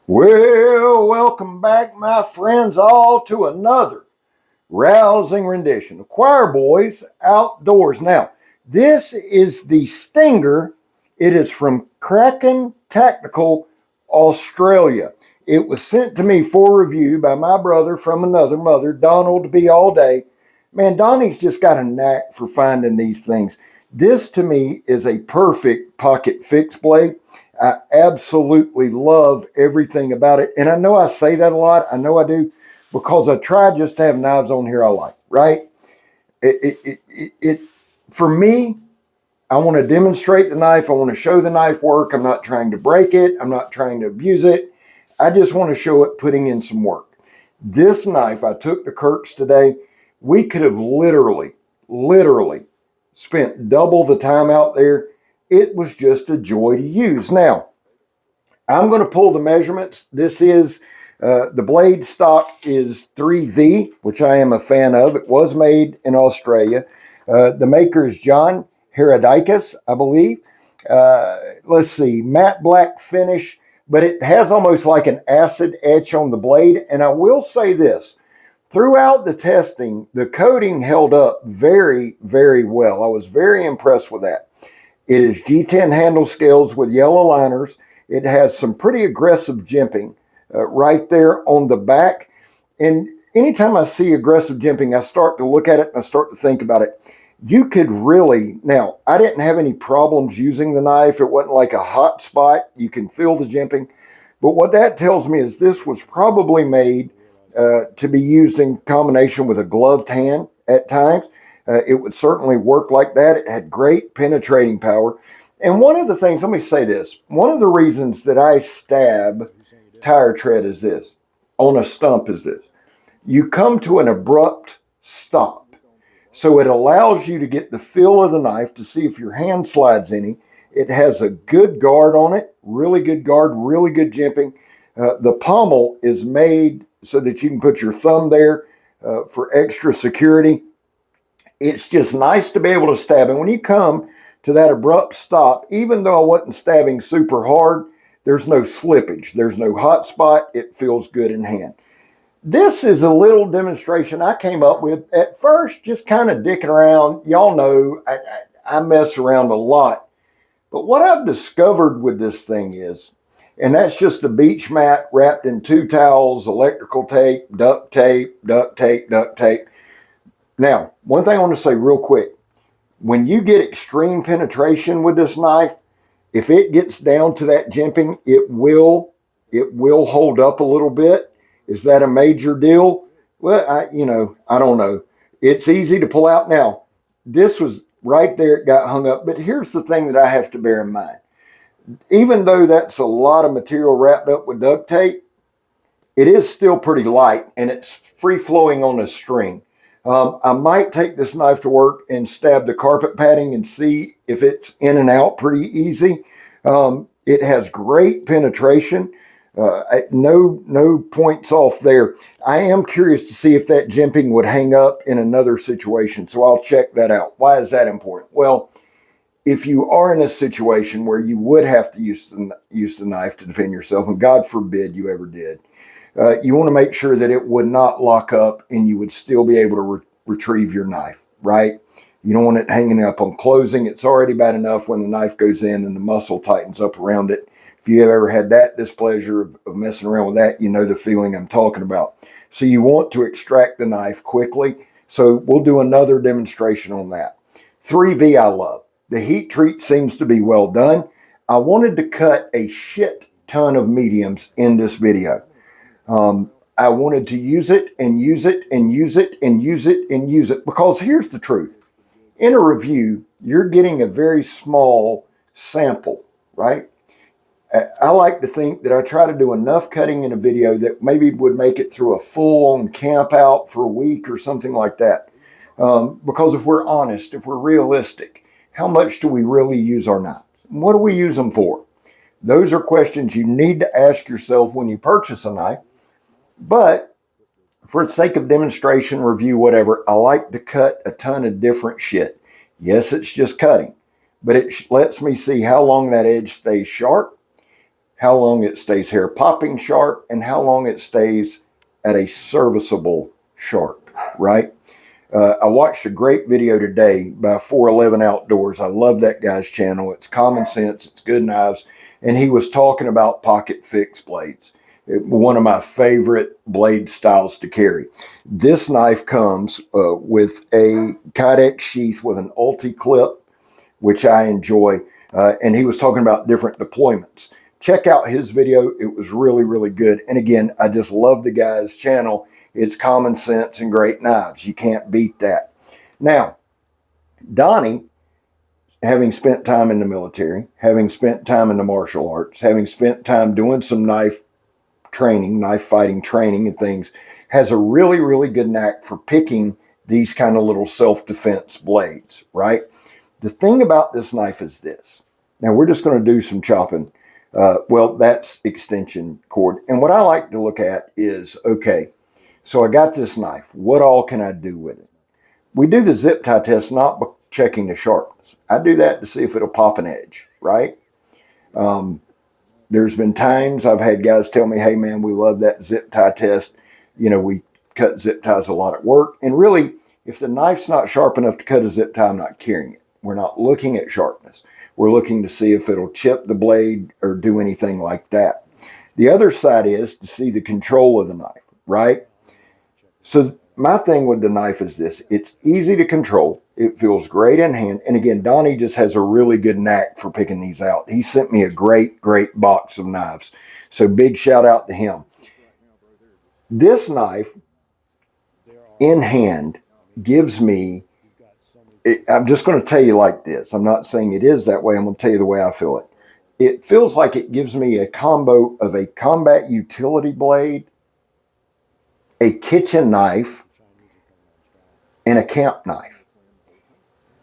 Well, welcome back, my friends, all to another rousing rendition of Choir Boys Outdoors. Now, this is the Stinger. It is from Kraken Tactical, Australia. It was sent to me for review by my brother from another mother, Donald B. All Day. Man, Donnie's just got a knack for finding these things. This to me is a perfect pocket fixed blade. I absolutely love everything about it. And I know I say that a lot. I know I do because I try just to have knives on here I like, right? It for me, I want to demonstrate the knife. I want to show the knife work. I'm not trying to break it. I'm not trying to abuse it. I just want to show it putting in some work. This knife I took to Kirk's today. We could have literally spent double the time out there. It was just a joy to use. Now, I'm going to pull the measurements. This is, the blade stock is 3V, which I am a fan of. It was made in Australia. The maker is John Herodikis, I believe. Let's see, matte black finish, but it has almost like an acid etch on the blade. And I will say this, throughout the testing, the coating held up very, very well. I was very impressed with that. It is G10 handle scales with yellow liners. It has some pretty aggressive jimping right there on the back. And anytime I see aggressive jimping, I start to look at it and I start to think about it. You could really, now, I didn't have any problems using the knife. It wasn't like a hot spot. You can feel the jimping. But what that tells me is this was probably made to be used in combination with a gloved hand at times. It would certainly work like that. It had great penetrating power. And one of the things, let me say this, one of the reasons that I stab tire tread is this, on a stump is this. You come to an abrupt stop. So it allows you to get the feel of the knife to see if your hand slides any. It has a good guard on it, really good guard, really good jimping. The pommel is made so that you can put your thumb there for extra security. It's just nice to be able to stab. And when you come to that abrupt stop, even though I wasn't stabbing super hard, there's no slippage. There's no hot spot. It feels good in hand. This is a little demonstration I came up with at first, just kind of dicking around. Y'all know I mess around a lot. But what I've discovered with this thing is, and that's just a beach mat wrapped in 2 towels, electrical tape, duct tape, duct tape, duct tape. Now, one thing I want to say real quick. When you get extreme penetration with this knife, if it gets down to that jimping, it will hold up a little bit. Is that a major deal? Well, I don't know. It's easy to pull out. Now, this was right there. It got hung up. But here's the thing that I have to bear in mind. Even though that's a lot of material wrapped up with duct tape, it is still pretty light and it's free flowing on a string. I might take this knife to work and stab the carpet padding and see if it's in and out pretty easy. It has great penetration. No points off there. I am curious to see if that jimping would hang up in another situation, so I'll check that out. Why is that important? Well, if you are in a situation where you would have to use the knife to defend yourself, and God forbid you ever did, you want to make sure that it would not lock up and you would still be able to retrieve your knife, right? You don't want it hanging up on closing. It's already bad enough when the knife goes in and the muscle tightens up around it. If you have ever had that displeasure of messing around with that, you know the feeling I'm talking about. So you want to extract the knife quickly. So we'll do another demonstration on that. 3V I love. The heat treat seems to be well done. I wanted to cut a shit ton of mediums in this video. I wanted to use it and use it and use it and use it and use it because here's the truth. In a review, you're getting a very small sample, right? I like to think that I try to do enough cutting in a video that maybe would make it through a full-on camp out for a week or something like that. Because if we're honest, if we're realistic, how much do we really use our knives? What do we use them for? Those are questions you need to ask yourself when you purchase a knife. But for the sake of demonstration, review, whatever, I like to cut a ton of different shit. Yes, it's just cutting, but it lets me see how long that edge stays sharp, how long it stays hair popping sharp, and how long it stays at a serviceable sharp, right? I watched a great video today by 411 Outdoors. I love that guy's channel. It's common sense. It's good knives. And he was talking about pocket fixed blades. One of my favorite blade styles to carry. This knife comes with a Kydex sheath with an ulti clip, which I enjoy. And he was talking about different deployments. Check out his video. It was really, really good. And again, I just love the guy's channel. It's common sense and great knives. You can't beat that. Now, Donnie, having spent time in the military, having spent time in the martial arts, having spent time doing some knife training, knife fighting training and things, has a really, really good knack for picking these kind of little self-defense blades, right? The thing about this knife is this. Now, we're just going to do some chopping. Well, that's extension cord. And what I like to look at is, okay, so I got this knife. What all can I do with it? We do the zip tie test not by checking the sharpness. I do that to see if it'll pop an edge, right? There's been times I've had guys tell me, hey, man, we love that zip tie test. You know, we cut zip ties a lot at work. And really, if the knife's not sharp enough to cut a zip tie, I'm not carrying it. We're not looking at sharpness. We're looking to see if it'll chip the blade or do anything like that. The other side is to see the control of the knife, right? So my thing with the knife is this. It's easy to control. It feels great in hand. And again, Donnie just has a really good knack for picking these out. He sent me a great, great box of knives. So big shout out to him. This knife in hand gives me, I'm just going to tell you like this. I'm not saying it is that way. I'm going to tell you the way I feel it. It feels like it gives me a combo of a combat utility blade, a kitchen knife, and a camp knife.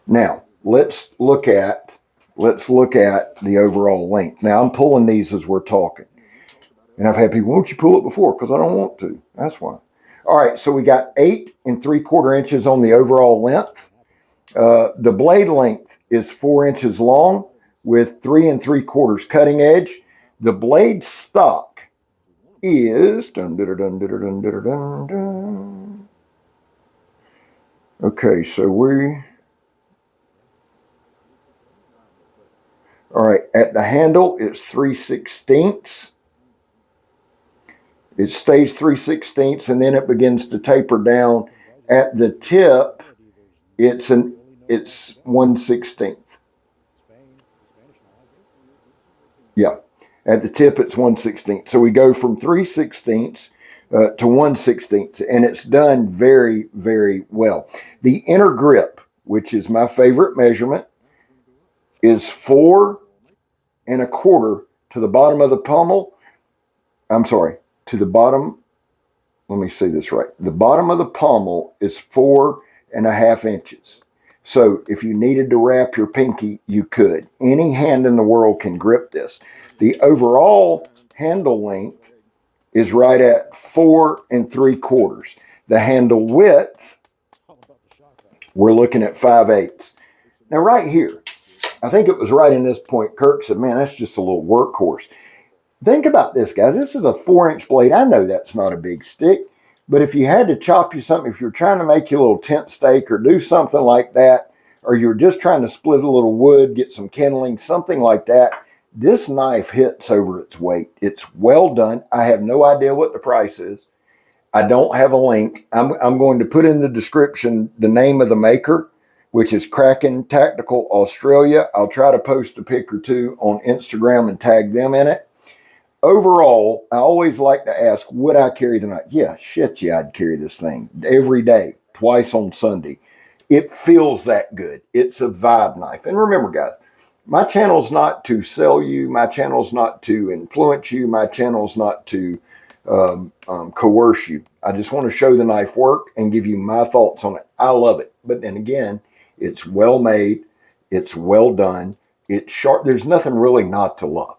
Now, let's look at the overall length. Now, I'm pulling these as we're talking. And I've had people, won't you pull it before? Because I don't want to. That's why. All right, so we got 8 3/4 inches on the overall length. The blade length is 4 inches long with 3 3/4 cutting edge. The blade stock is okay, so all right, at the handle it's 3/16. It stays 3/16 and then it begins to taper down. At the tip it's 1/16. Yeah. At the tip, it's 1/16. So we go from 3/16 to 1/16, and it's done very, very well. The inner grip, which is my favorite measurement, is 4 1/4 to the bottom of the pommel. I'm sorry, to the bottom. Let me see this right. The bottom of the pommel is 4 1/2 inches. So if you needed to wrap your pinky, you could. Any hand in the world can grip this. The overall handle length is right at 4 3/4. The handle width, we're looking at 5/8. Now right here, I think it was right in this point, Kirk said, man, that's just a little workhorse. Think about this, guys. This is a 4-inch blade. I know that's not a big stick, but if you had to chop you something, if you're trying to make you a little tent steak or do something like that, or you're just trying to split a little wood, get some kindling, something like that, this knife hits over its weight. It's well done. I have no idea what the price is. I don't have a link. I'm going to put in the description the name of the maker, which is Kraken Tactical Australia. I'll try to post a pic or two on Instagram and tag them in it. Overall, I always like to ask, would I carry the knife? Yeah, shit, yeah, I'd carry this thing every day, twice on Sunday. It feels that good. It's a vibe knife. And remember, guys, my channel's not to sell you. My channel's not to influence you. My channel's not to coerce you. I just want to show the knife work and give you my thoughts on it. I love it. But then again, it's well made. It's well done. It's sharp. There's nothing really not to love.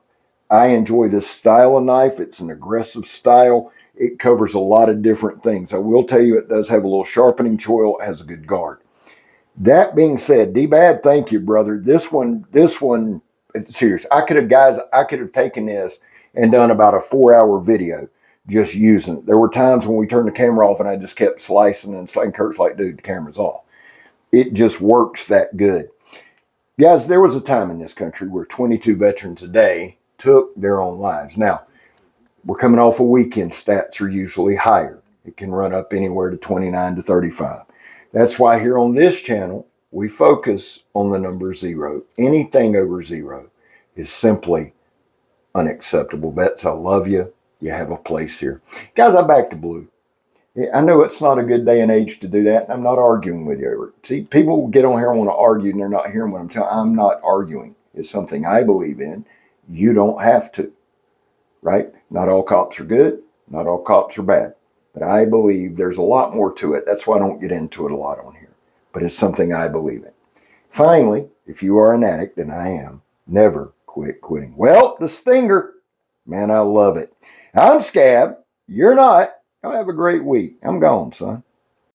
I enjoy this style of knife. It's an aggressive style. It covers a lot of different things. I will tell you it does have a little sharpening choil. It has a good guard. That being said, D-Bad, thank you, brother. This one, it's serious. I could have taken this and done about a 4-hour video just using it. There were times when we turned the camera off and I just kept slicing and Kurt's like, dude, the camera's off. It just works that good. Guys, there was a time in this country where 22 veterans a day took their own lives. Now, we're coming off a weekend. Stats are usually higher. It can run up anywhere to 29 to 35. That's why here on this channel, we focus on the number 0. Anything over 0 is simply unacceptable. Vets, I love you. You have a place here. Guys, I back to blue. I know it's not a good day and age to do that. I'm not arguing with you. See, people get on here and want to argue and they're not hearing what I'm telling. I'm not arguing. It's something I believe in. You don't have to, right? Not all cops are good. Not all cops are bad. But I believe there's a lot more to it. That's why I don't get into it a lot on here. But it's something I believe in. Finally, if you are an addict, and I am, never quit quitting. Well, the stinger, man, I love it. I'm Scab. You're not. Y'all have a great week. I'm gone, son.